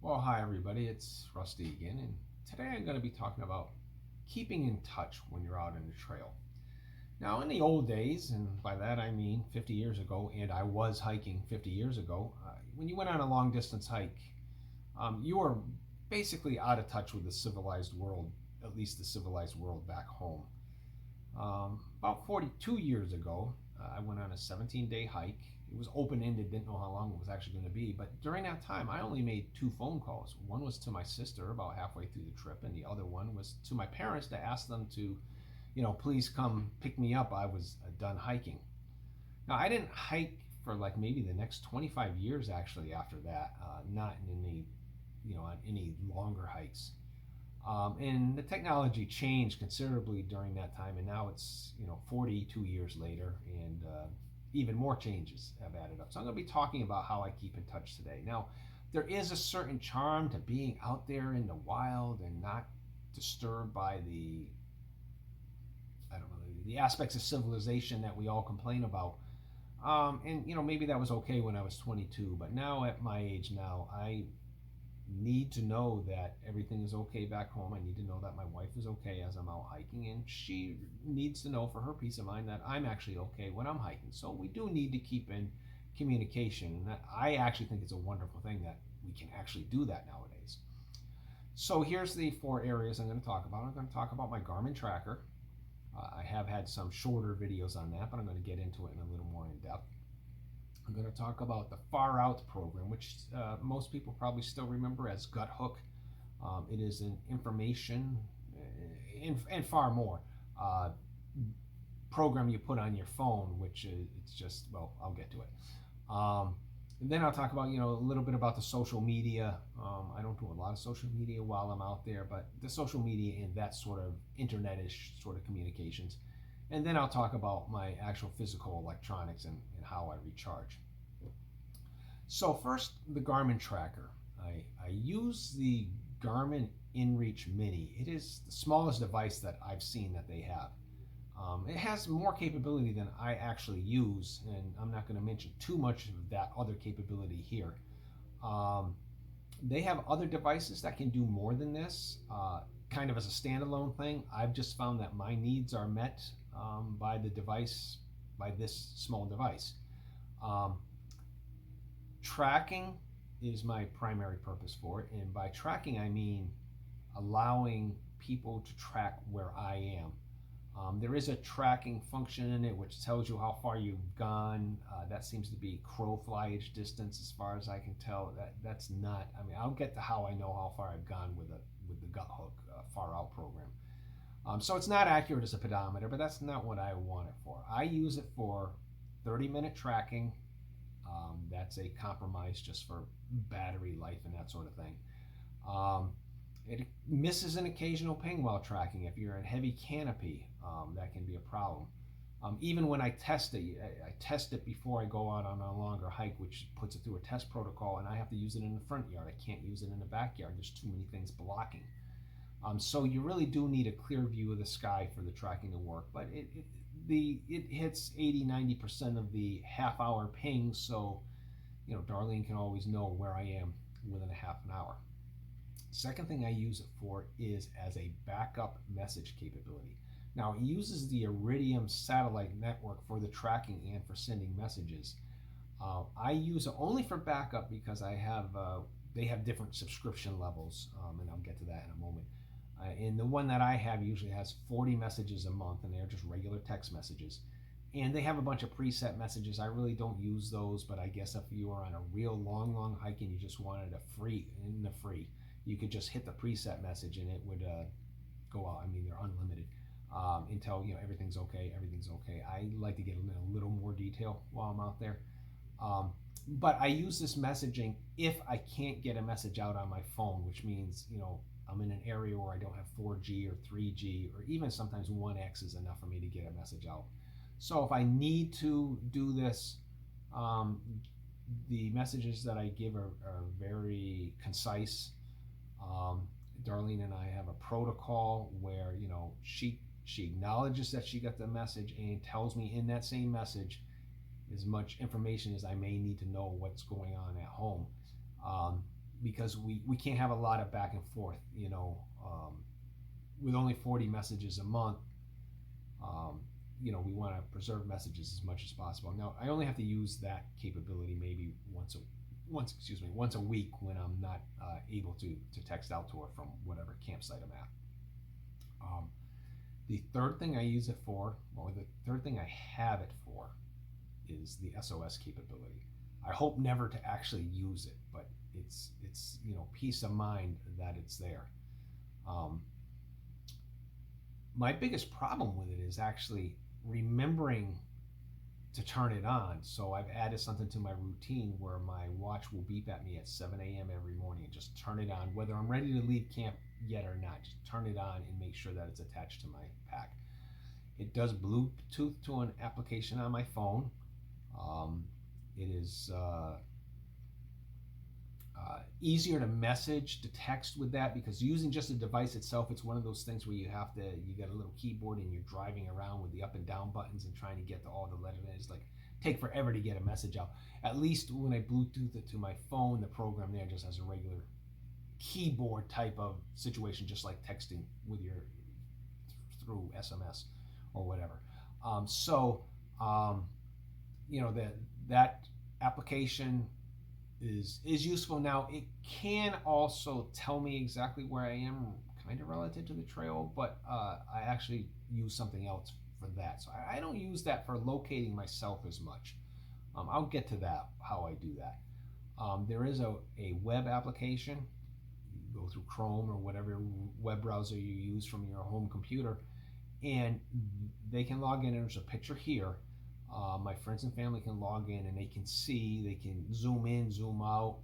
Well, hi everybody, it's Rusty again, and today I'm going to be talking about keeping in touch when you're out in the trail. Now, in the old days, and by that I mean 50 years ago, and I was hiking 50 years ago, when you went on a long distance hike, you were basically out of touch with the civilized world, at least the civilized world back home. About 42 years ago, I went on a 17-day hike. It was open ended, didn't know how long it was actually going to be. But during that time, I only made two phone calls. One was to my sister about halfway through the trip, and the other one was to my parents to ask them to, please come pick me up. I was done hiking. Now, I didn't hike for like maybe the next 25 years actually after that, not in any, on any longer hikes. And the technology changed considerably during that time, and now it's 42 years later, and even more changes have added up. So I'm going to be talking about how I keep in touch today. Now, there is a certain charm to being out there in the wild and not disturbed by the I don't know the aspects of civilization that we all complain about. And maybe that was okay when I was 22, but now at my age now, I need to know that everything is okay back home. I need to know that my wife is okay as I'm out hiking, and she needs to know for her peace of mind that I'm actually okay when I'm hiking. So we do need to keep in communication, and that I actually think it's a wonderful thing that we can actually do that nowadays. So here's the four areas I'm going to talk about. I'm going to talk about my Garmin tracker. I have had some shorter videos on that, but I'm going to get into it in a little more in depth. I'm going to talk about the Far Out program, which most people probably still remember as Gut Hook. It is an information and far more program you put on your phone, which it's just, well, I'll get to it. And then I'll talk about, a little bit about the social media. I don't do a lot of social media while I'm out there, but the social media and that sort of internet-ish sort of communications. And then I'll talk about my actual physical electronics and how I recharge. So first, the Garmin tracker. I use the Garmin InReach Mini. It is the smallest device that I've seen that they have. It has more capability than I actually use, and I'm not going to mention too much of that other capability here. They have other devices that can do more than this, kind of as a standalone thing. I've just found that my needs are met by the device, by this small device. Tracking is my primary purpose for it, and by tracking I mean allowing people to track where I am. There is a tracking function in it which tells you how far you've gone. That seems to be crow flyage distance as far as I can tell. That's not, I mean, I'll get to how I know how far I've gone with the Gut Hook Far Out program. So it's not accurate as a pedometer, but that's not what I want it for. I use it for 30-minute tracking. That's a compromise just for battery life and that sort of thing. It misses an occasional ping while tracking. If you're in heavy canopy, that can be a problem. Even when I test it, I test it before I go out on a longer hike, which puts it through a test protocol, and I have to use it in the front yard. I can't use it in the backyard. There's too many things blocking. So you really do need a clear view of the sky for the tracking to work, but it hits 80-90% of the half-hour ping, so Darlene can always know where I am within a half an hour. Second thing I use it for is as a backup message capability. Now, it uses the Iridium satellite network for the tracking and for sending messages. I use it only for backup because I have they have different subscription levels, and I'll get to that in a moment. And the one that I have usually has 40 messages a month, and they're just regular text messages. And they have a bunch of preset messages. I really don't use those, but I guess if you are on a real long hike and you just wanted a free, you could just hit the preset message and it would go out. I mean, they're unlimited until everything's okay. Everything's okay. I like to get a little more detail while I'm out there. But I use this messaging if I can't get a message out on my phone, which means I'm in an area where I don't have 4G or 3G, or even sometimes 1X is enough for me to get a message out. So if I need to do this, the messages that I give are very concise. Darlene and I have a protocol where she acknowledges that she got the message and tells me in that same message as much information as I may need to know what's going on at home. because we can't have a lot of back and forth, with only 40 messages a month. um, we want to preserve messages as much as possible. Now, I only have to use that capability maybe once a week when I'm not able to text out to her from whatever campsite I'm at. Um, the third thing I use it for, or the third thing I have it for, is the SOS capability. I hope never to actually use it, but it's peace of mind that it's there. Um, my biggest problem with it is actually remembering to turn it on. So I've added something to my routine where my watch will beep at me at 7 a.m. every morning and just turn it on, whether I'm ready to leave camp yet or not. Just turn it on and make sure that it's attached to my pack. It does Bluetooth to an application on my phone. Um, it is easier to message, to text with that, because using just the device itself, it's one of those things where you got a little keyboard and you're driving around with the up and down buttons and trying to get to all the letters. It's like take forever to get a message out. At least when I Bluetooth it to my phone, the program there just has a regular keyboard type of situation, just like texting with your through SMS or whatever. So that application is useful. Now, it can also tell me exactly where I am, kind of relative to the trail, but I actually use something else for that. So I don't use that for locating myself as much. I'll get to that, how I do that. There is a web application. You go through Chrome or whatever web browser you use from your home computer, and they can log in, and there's a picture here. My friends and family can log in and they can zoom in, zoom out,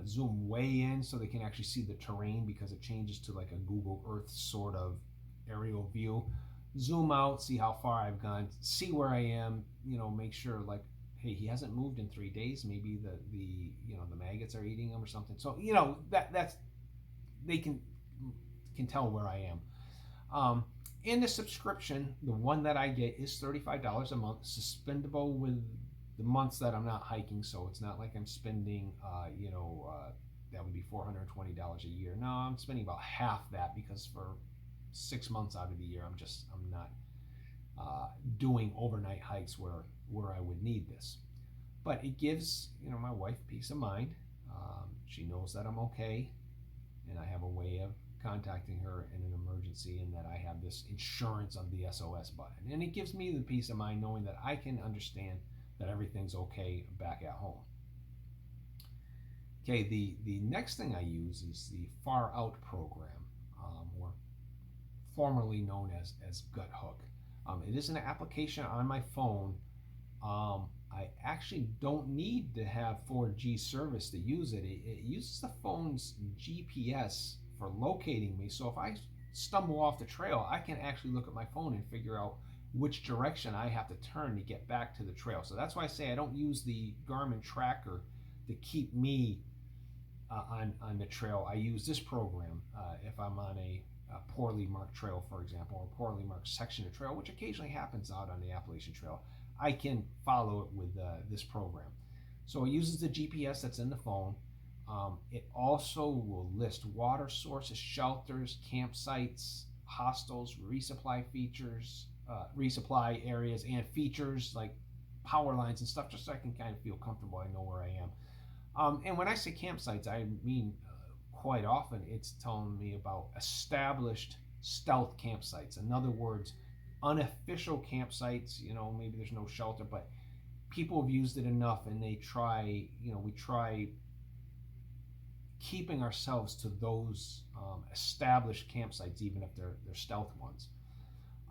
zoom way in so they can actually see the terrain, because it changes to like a Google Earth sort of aerial view. Zoom out, see how far I've gone, see where I am, make sure like, hey, he hasn't moved in 3 days. Maybe the maggots are eating him or something. So that's they can tell where I am. And the subscription, the one that I get, is $35 a month, suspendable with the months that I'm not hiking. So it's not like I'm spending, that would be $420 a year. No, I'm spending about half that, because for 6 months out of the year, I'm not doing overnight hikes where I would need this. But it gives my wife peace of mind. She knows that I'm okay, and I have a way of contacting her in an emergency, and that I have this insurance of the SOS button. And it gives me the peace of mind knowing that I can understand that everything's okay back at home. Okay, the next thing I use is the Far Out program, or formerly known as Gut Hook. It is an application on my phone. I actually don't need to have 4G service to use it. It uses the phone's GPS for locating me. So if I stumble off the trail, I can actually look at my phone and figure out which direction I have to turn to get back to the trail. So that's why I say I don't use the Garmin tracker to keep me on the trail. I use this program if I'm on a poorly marked trail, for example, or a poorly marked section of trail, which occasionally happens out on the Appalachian Trail. I can follow it with this program. So it uses the GPS that's in the phone. It also will list water sources, shelters, campsites, hostels, resupply areas, and features like power lines and stuff, just so I can kind of feel comfortable. I know where I am. And when I say campsites, I mean quite often it's telling me about established stealth campsites. In other words, unofficial campsites. Maybe there's no shelter, but people have used it enough, and we try keeping ourselves to those established campsites, even if they're stealth ones.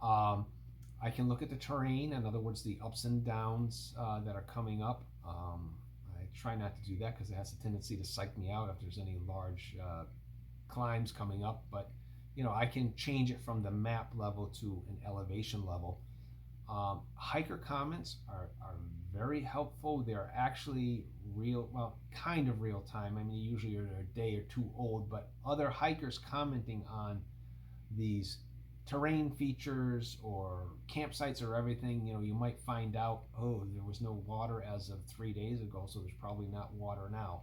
I can look at the terrain, in other words, the ups and downs that are coming up. I try not to do that because it has a tendency to psych me out if there's any large climbs coming up. But I can change it from the map level to an elevation level. Hiker comments are very helpful. They're actually kind of real time. I mean, usually they're a day or two old, but other hikers commenting on these terrain features or campsites or everything, you might find out, oh, there was no water as of 3 days ago, so there's probably not water now.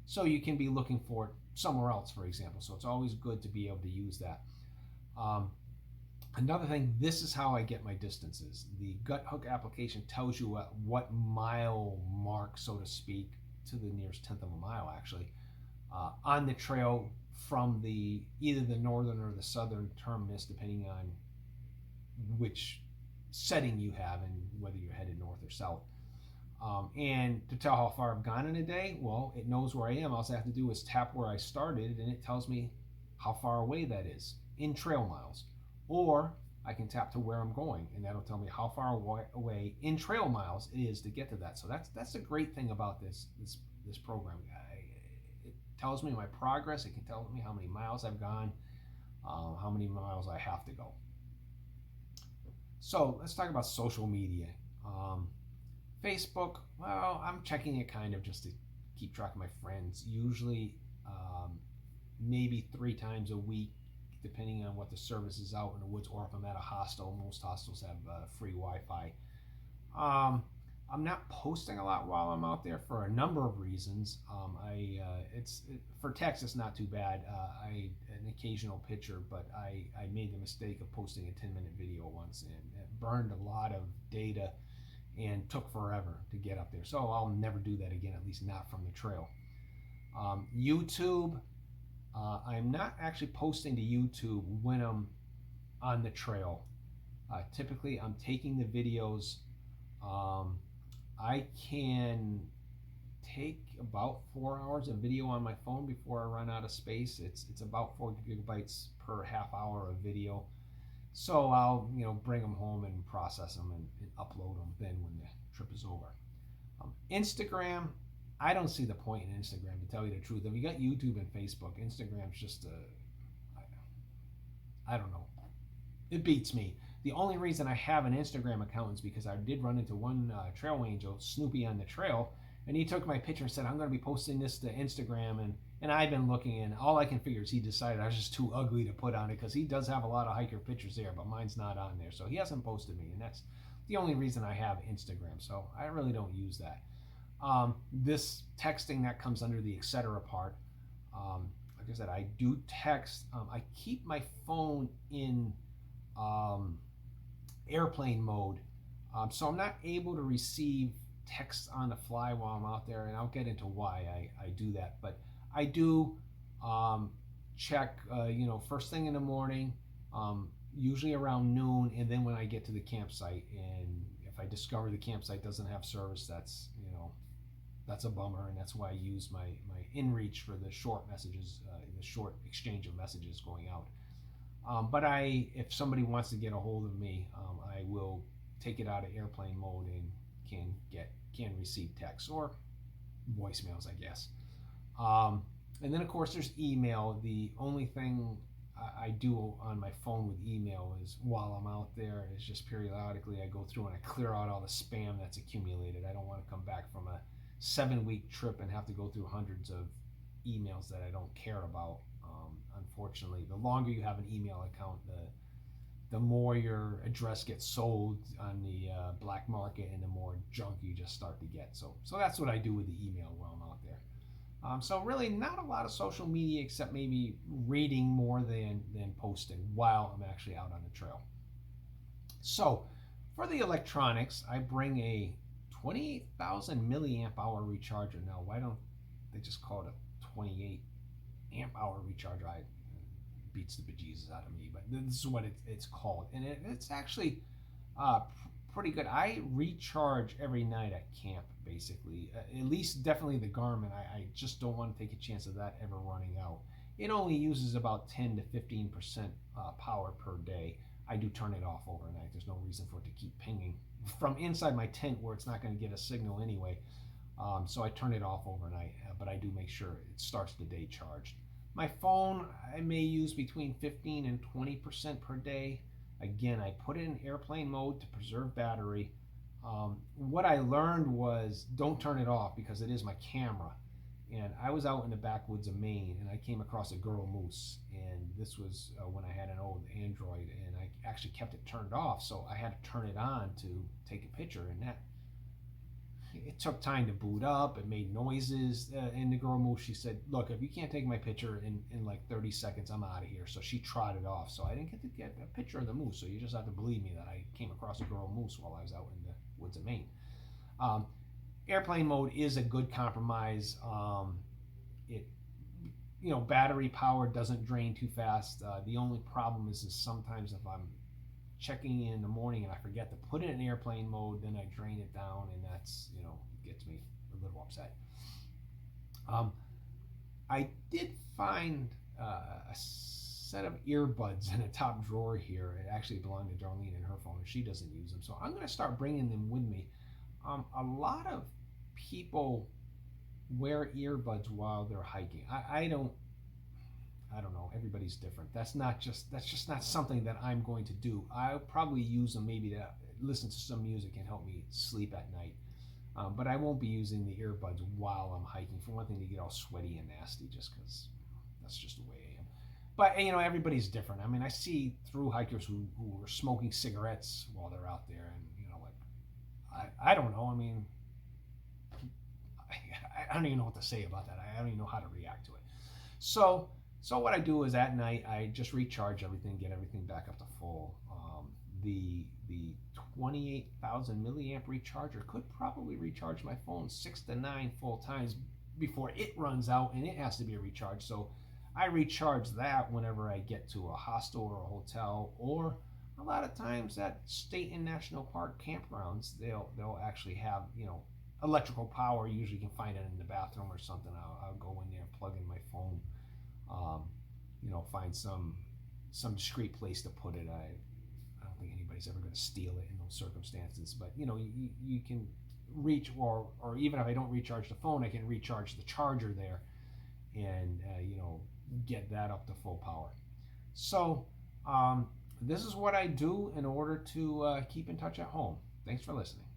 So you can be looking for it somewhere else, for example. So it's always good to be able to use that. Um, Another thing, this is how I get my distances. The gut hook application tells you what mile mark, so to speak, to the nearest tenth of a mile actually, on the trail from the either the northern or the southern terminus, depending on which setting you have and whether you're headed north or south. And to tell how far I've gone in a day, well, it knows where I am. All I have to do is tap where I started, and it tells me how far away that is in trail miles. Or I can tap to where I'm going, and that'll tell me how far away in trail miles it is to get to that. So that's a great thing about this program. It tells me my progress. It can tell me how many miles I've gone, how many miles I have to go. So let's talk about social media. Facebook, well, I'm checking it kind of just to keep track of my friends. Usually, maybe 3 times a week, depending on what the service is out in the woods, or if I'm at a hostel. Most hostels have free Wi-Fi. I'm not posting a lot while I'm out there for a number of reasons. For text, it's not too bad. An occasional picture, but I made the mistake of posting a 10-minute video once, and it burned a lot of data and took forever to get up there. So I'll never do that again, at least not from the trail. YouTube, I'm not actually posting to YouTube when I'm on the trail. Typically, I'm taking the videos. I can take about 4 hours of video on my phone before I run out of space. It's about 4 gigabytes per half hour of video. So I'll bring them home and process them and upload them then when the trip is over. Instagram, I don't see the point in Instagram, to tell you the truth. If you got YouTube and Facebook, Instagram's just I don't know. It beats me. The only reason I have an Instagram account is because I did run into one trail angel, Snoopy, on the trail, and he took my picture and said, I'm going to be posting this to Instagram, and I've been looking, and all I can figure is he decided I was just too ugly to put on it, because he does have a lot of hiker pictures there, but mine's not on there, so he hasn't posted me, and that's the only reason I have Instagram, so I really don't use that. This texting, that comes under the etc. part. Like I said, I do text. I keep my phone in airplane mode, so I'm not able to receive text on the fly while I'm out there, and I'll get into why I do that. But I do check, first thing in the morning, usually around noon, and then when I get to the campsite. And if I discover the campsite doesn't have service, that's a bummer, and that's why I use my inReach for the short messages, the short exchange of messages going out. But if somebody wants to get a hold of me, I will take it out of airplane mode and can receive text or voicemails, I guess. And then of course there's email. The only thing I do on my phone with email is, while I'm out there, is just periodically I go through and I clear out all the spam that's accumulated. I don't want to come back from a 7-week trip and have to go through hundreds of emails that I don't care about. Unfortunately, the longer you have an email account, the more your address gets sold on the black market, and the more junk you just start to get. So that's what I do with the email while I'm out there. So really not a lot of social media, except maybe reading more than posting while I'm actually out on the trail. So for the electronics, I bring a 28,000 milliamp hour recharger. Now, why don't they just call it a 28 amp hour recharger? It beats the bejesus out of me, but this is what it's called, and it's actually pretty good. I recharge every night at camp, basically. At least, definitely the Garmin. I just don't want to take a chance of that ever running out. It only uses about 10 to 15% power per day. I do turn it off overnight. There's no reason for it to keep pinging from inside my tent, where it's not going to get a signal anyway. So I turn it off overnight, but I do make sure it starts the day charged. My phone, I may use between 15 and 20% per day. Again, I put it in airplane mode to preserve battery. What I learned was, don't turn it off, because it is my camera. And I was out in the backwoods of Maine, and I came across a girl moose. And this was when I had an old Android, and I actually kept it turned off. So I had to turn it on to take a picture, and it took time to boot up. It made noises. And the girl moved. She said, "Look, if you can't take my picture in like 30 seconds, I'm out of here." So she trotted off. So I didn't get to get a picture of the moose. So you just have to believe me that I came across a girl moose while I was out in the woods of Maine. Um, Airplane mode is a good compromise. It battery power doesn't drain too fast. The only problem is sometimes if I'm checking in the morning and I forget to put it in airplane mode, then I drain it down, and that's gets me a little upset. Um, I did find a set of earbuds in a top drawer here. It actually belonged to Darlene and her phone, and she doesn't use them, so I'm going to start bringing them with me. A lot of people wear earbuds while they're hiking. I don't know. Everybody's different. That's just not something that I'm going to do. I'll probably use them maybe to listen to some music and help me sleep at night. But I won't be using the earbuds while I'm hiking. For one thing, they get all sweaty and nasty just because that's just the way I am. But everybody's different. I mean, I see through hikers who are smoking cigarettes while they're out there, and like I don't know. I mean, I don't even know what to say about that. I don't even know how to react to it. So what I do is at night I just recharge everything, get everything back up to full. The 28,000 milliamp recharger could probably recharge my phone 6 to 9 full times before it runs out, and it has to be recharged. So I recharge that whenever I get to a hostel or a hotel, or a lot of times at state and national park campgrounds, they'll actually have electrical power. Usually you can find it in the bathroom or something. I'll go in there, plug in my phone, find some discreet place to put it. I don't think anybody's ever going to steal it in those circumstances. But you can reach, or even if I don't recharge the phone, I can recharge the charger there, and get that up to full power. So this is what I do in order to keep in touch at home. Thanks for listening.